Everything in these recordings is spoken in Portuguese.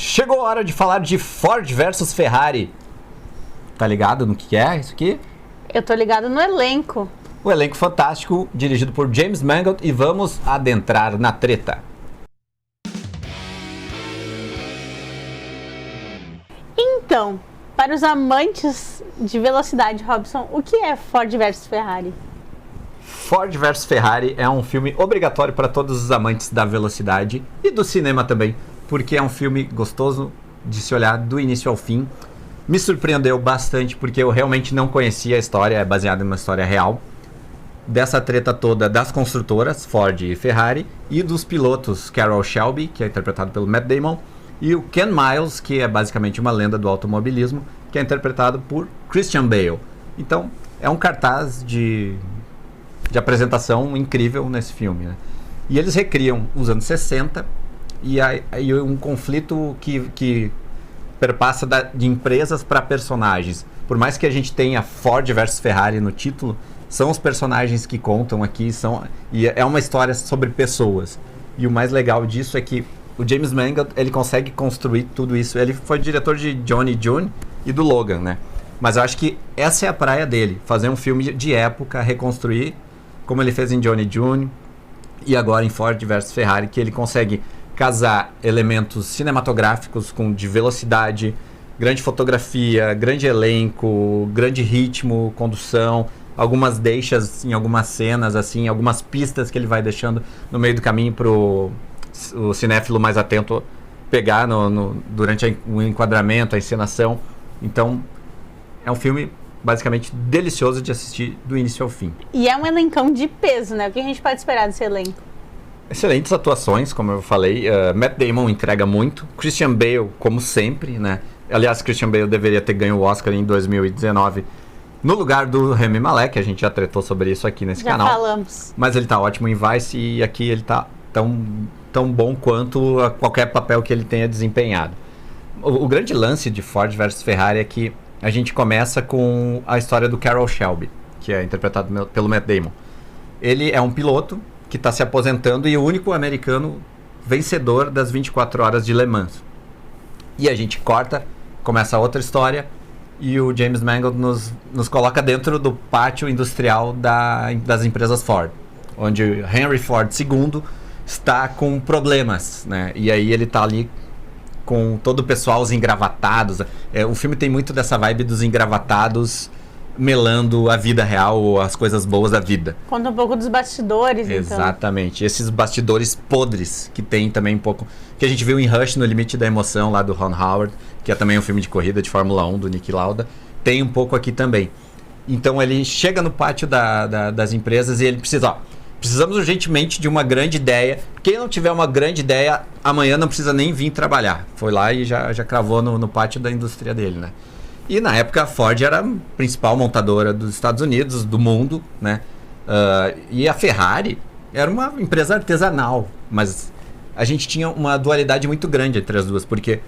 Chegou a hora de falar de Ford versus Ferrari. Tá ligado no que é isso aqui? Eu tô ligado no elenco. O elenco fantástico, dirigido por James Mangold, e vamos adentrar na treta. Então, para os amantes de velocidade, Robson, o que é Ford versus Ferrari? Ford vs Ferrari é um filme obrigatório para todos os amantes da velocidade e do cinema também, porque é um filme gostoso de se olhar do início ao fim. Me surpreendeu bastante porque eu realmente não conhecia a história, é baseada em uma história real, dessa treta toda das construtoras, Ford e Ferrari, e dos pilotos Carroll Shelby, que é interpretado pelo Matt Damon, e o Ken Miles, que é basicamente uma lenda do automobilismo, que é interpretado por Christian Bale. Então, é um cartaz de apresentação incrível nesse filme, né? E eles recriam os anos 60 e aí um conflito que perpassa de empresas para personagens. Por mais que a gente tenha Ford versus Ferrari no título, são os personagens que contam aqui, e é uma história sobre pessoas. E o mais legal disso é que o James Mangold, ele consegue construir tudo isso. Ele foi diretor de Johnny June e do Logan, né? Mas eu acho que essa é a praia dele, fazer um filme de época, reconstruir, como ele fez em Johnny June e agora em Ford vs Ferrari, que ele consegue casar elementos cinematográficos de velocidade, grande fotografia, grande elenco, grande ritmo, condução, algumas deixas em algumas cenas, assim, algumas pistas que ele vai deixando no meio do caminho para o cinéfilo mais atento pegar durante o enquadramento, a encenação. Então, é um filme basicamente delicioso de assistir do início ao fim. E é um elencão de peso, né? O que a gente pode esperar desse elenco? Excelentes atuações, como eu falei. Matt Damon entrega muito. Christian Bale, como sempre, né? Aliás, Christian Bale deveria ter ganho o Oscar em 2019 no lugar do Rami Malek. A gente já tretou sobre isso aqui nesse canal. Já falamos. Mas ele tá ótimo em Vice e aqui ele tá tão bom quanto a qualquer papel que ele tenha desempenhado. O grande lance de Ford versus Ferrari é que a gente começa com a história do Carroll Shelby, que é interpretado pelo Matt Damon. Ele é um piloto que está se aposentando e o único americano vencedor das 24 horas de Le Mans. E a gente começa outra história e o James Mangold nos coloca dentro do pátio industrial das empresas Ford, onde Henry Ford II está com problemas, né? E aí ele está ali com todo o pessoal, os engravatados. O filme tem muito dessa vibe dos engravatados melando a vida real, as coisas boas da vida. Conta um pouco dos bastidores, Exatamente. Esses bastidores podres que tem também um pouco... Que a gente viu em Rush, No Limite da Emoção, lá do Ron Howard, que é também um filme de corrida de Fórmula 1, do Niki Lauda. Tem um pouco aqui também. Então ele chega no pátio das empresas e ele precisa... Precisamos urgentemente de uma grande ideia. Quem não tiver uma grande ideia, amanhã não precisa nem vir trabalhar. Foi lá e já cravou no pátio da indústria dele, né? E na época a Ford era a principal montadora dos Estados Unidos, do mundo, né? E a Ferrari era uma empresa artesanal. Mas a gente tinha uma dualidade muito grande entre as duas. Porque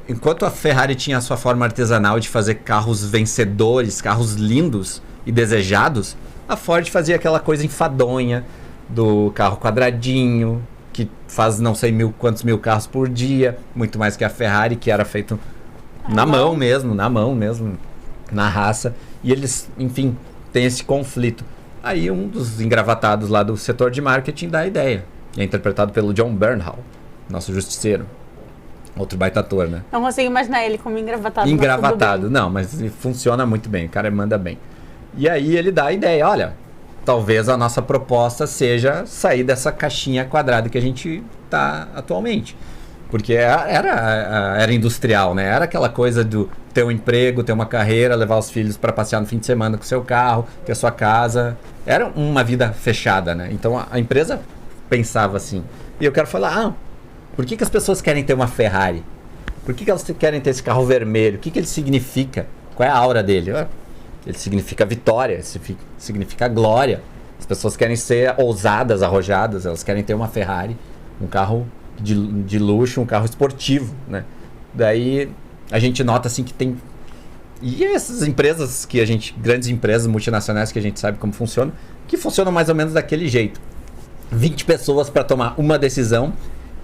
enquanto a Ferrari tinha a sua forma artesanal de fazer carros vencedores, carros lindos e desejados, a Ford fazia aquela coisa enfadonha do carro quadradinho, que faz não sei quantos mil carros por dia, muito mais que a Ferrari, que era feito na mão mesmo, na raça. E eles, enfim, têm esse conflito. Aí um dos engravatados lá do setor de marketing dá a ideia. E é interpretado pelo John Bernthal, nosso justiceiro. Outro baita ator, né? Não consigo imaginar ele como engravatado. Engravatado, não, mas funciona muito bem, o cara manda bem. E aí ele dá a ideia, olha, talvez a nossa proposta seja sair dessa caixinha quadrada que a gente tá atualmente. Porque era industrial, né? Era aquela coisa do ter um emprego, ter uma carreira, levar os filhos para passear no fim de semana com o seu carro, ter a sua casa. Era uma vida fechada, né? Então a empresa pensava assim. E eu quero falar, por que as pessoas querem ter uma Ferrari? Por que elas querem ter esse carro vermelho? O que ele significa? Qual é a aura dele? Ele significa vitória, significa glória. As pessoas querem ser ousadas, arrojadas, elas querem ter uma Ferrari, um carro de luxo, um carro esportivo, né? Daí a gente nota assim que tem... E essas empresas grandes empresas multinacionais que a gente sabe como funcionam, que funcionam mais ou menos daquele jeito. 20 pessoas para tomar uma decisão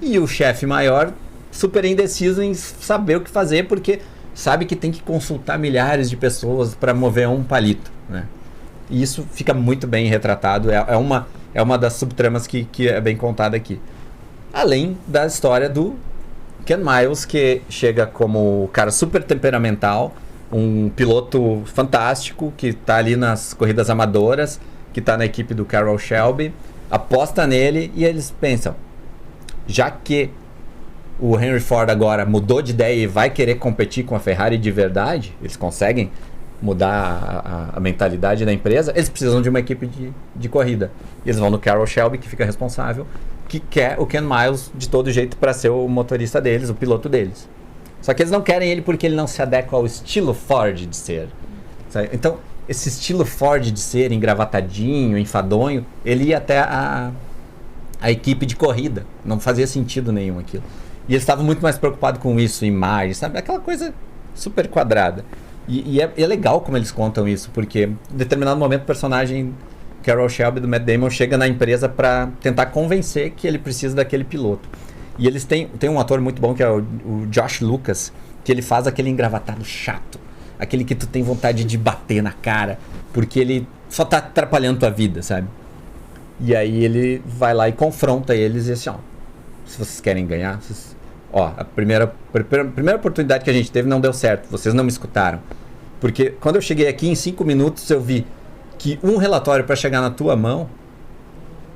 e o chefe maior super indeciso em saber o que fazer, porque sabe que tem que consultar milhares de pessoas para mover um palito, né? E isso fica muito bem retratado, é uma das subtramas que é bem contada aqui. Além da história do Ken Miles, que chega como um cara super temperamental, um piloto fantástico, que está ali nas corridas amadoras, que está na equipe do Carroll Shelby, aposta nele e eles pensam, já que o Henry Ford agora mudou de ideia e vai querer competir com a Ferrari de verdade, eles conseguem mudar a mentalidade da empresa, eles precisam de uma equipe de corrida. E eles vão no Carroll Shelby, que fica responsável, que quer o Ken Miles de todo jeito para ser o motorista deles, o piloto deles. Só que eles não querem ele porque ele não se adequa ao estilo Ford de ser. Sabe? Então, esse estilo Ford de ser, engravatadinho, enfadonho, ele ia até a equipe de corrida. Não fazia sentido nenhum aquilo. E eles estavam muito mais preocupados com isso, imagem, sabe? Aquela coisa super quadrada. E é legal como eles contam isso, porque em determinado momento o personagem Carroll Shelby do Matt Damon chega na empresa para tentar convencer que ele precisa daquele piloto. E eles têm um ator muito bom que é o Josh Lucas, que ele faz aquele engravatado chato, aquele que tu tem vontade de bater na cara, porque ele só tá atrapalhando tua vida, sabe? E aí ele vai lá e confronta eles e assim, ó, se vocês querem ganhar, a primeira oportunidade que a gente teve não deu certo, vocês não me escutaram. Porque quando eu cheguei aqui, em 5 minutos eu vi que um relatório para chegar na tua mão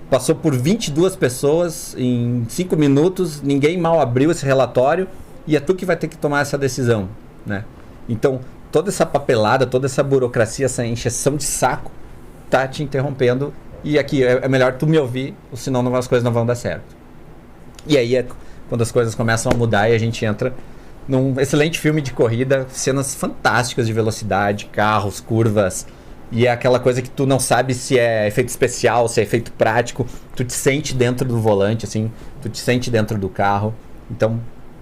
passou por 22 pessoas em 5 minutos, ninguém mal abriu esse relatório e é tu que vai ter que tomar essa decisão, né? Então, toda essa papelada, toda essa burocracia, essa encheção de saco tá te interrompendo e aqui é melhor tu me ouvir, senão as coisas não vão dar certo. E aí é quando as coisas começam a mudar e a gente entra num excelente filme de corrida, cenas fantásticas de velocidade, carros, curvas, e é aquela coisa que tu não sabe se é efeito especial, se é efeito prático, tu te sente dentro do volante, assim, tu te sente dentro do carro. Então,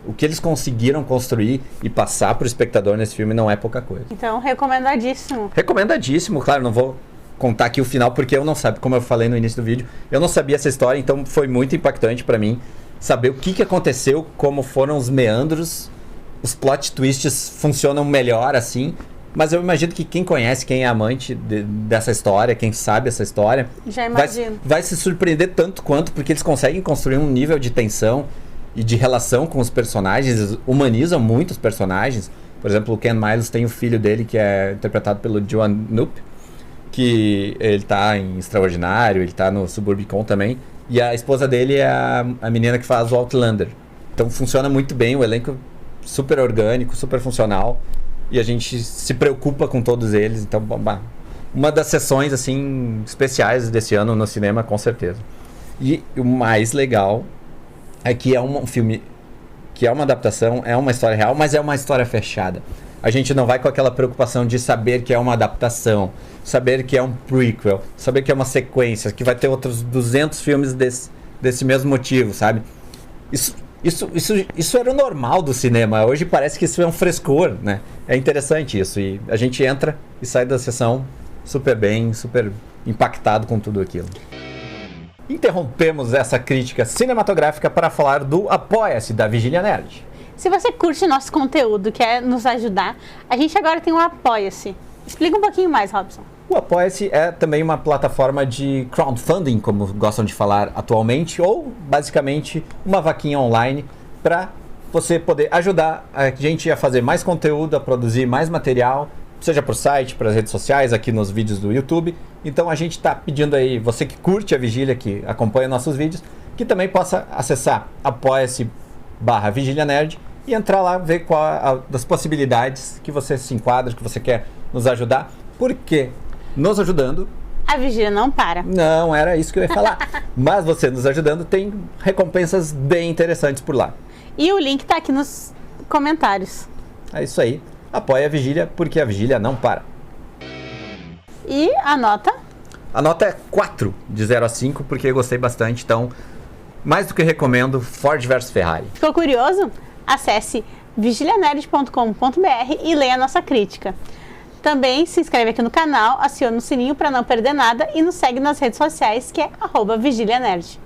o que eles conseguiram construir e passar pro espectador nesse filme não é pouca coisa. Então, recomendadíssimo. Recomendadíssimo, claro, não vou contar aqui o final porque eu não sabia, como eu falei no início do vídeo, eu não sabia essa história, então foi muito impactante pra mim saber o que aconteceu, como foram os meandros, os plot twists funcionam melhor assim, mas eu imagino que quem conhece, quem é amante dessa história, quem sabe essa história, já imagino, vai se surpreender tanto quanto, porque eles conseguem construir um nível de tensão e de relação com os personagens, eles humanizam muito os personagens. Por exemplo, o Ken Miles tem o filho dele, que é interpretado pelo Joan Knoop, que ele tá em Extraordinário, ele tá no Suburbicon também, e a esposa dele é a menina que faz o Outlander. Então funciona muito bem, o elenco super orgânico, super funcional, e a gente se preocupa com todos eles. Então, uma das sessões assim especiais desse ano no cinema, com certeza. E o mais legal é que é um filme que é uma adaptação, é uma história real, mas é uma história fechada. A gente não vai com aquela preocupação de saber que é uma adaptação, saber que é um prequel, saber que é uma sequência, que vai ter outros 200 filmes desse mesmo motivo, sabe? Isso era o normal do cinema. Hoje parece que isso é um frescor, né? É interessante isso. E a gente entra e sai da sessão super bem, super impactado com tudo aquilo. Interrompemos essa crítica cinematográfica para falar do Apoia-se da Vigília Nerd. Se você curte nosso conteúdo, quer nos ajudar, a gente agora tem um Apoia-se. Explica um pouquinho mais, Robson. O Apoia-se é também uma plataforma de crowdfunding, como gostam de falar atualmente, ou basicamente uma vaquinha online para você poder ajudar a gente a fazer mais conteúdo, a produzir mais material, seja para o site, para as redes sociais, aqui nos vídeos do YouTube. Então a gente está pedindo aí, você que curte a Vigília, que acompanha nossos vídeos, que também possa acessar apoia-se/Vigília Nerd e entrar lá, ver qual das possibilidades que você se enquadra, que você quer nos ajudar. Porque nos ajudando... a Vigília não para. Não, era isso que eu ia falar. Mas você nos ajudando tem recompensas bem interessantes por lá. E o link está aqui nos comentários. É isso aí. Apoie a Vigília, porque a Vigília não para. E a nota? A nota é 4, de 0 a 5, porque eu gostei bastante. Então, mais do que recomendo, Ford vs Ferrari. Ficou curioso? Acesse vigilianerd.com.br e leia a nossa crítica. Também se inscreve aqui no canal, aciona o sininho para não perder nada e nos segue nas redes sociais, que é @vigilianerd.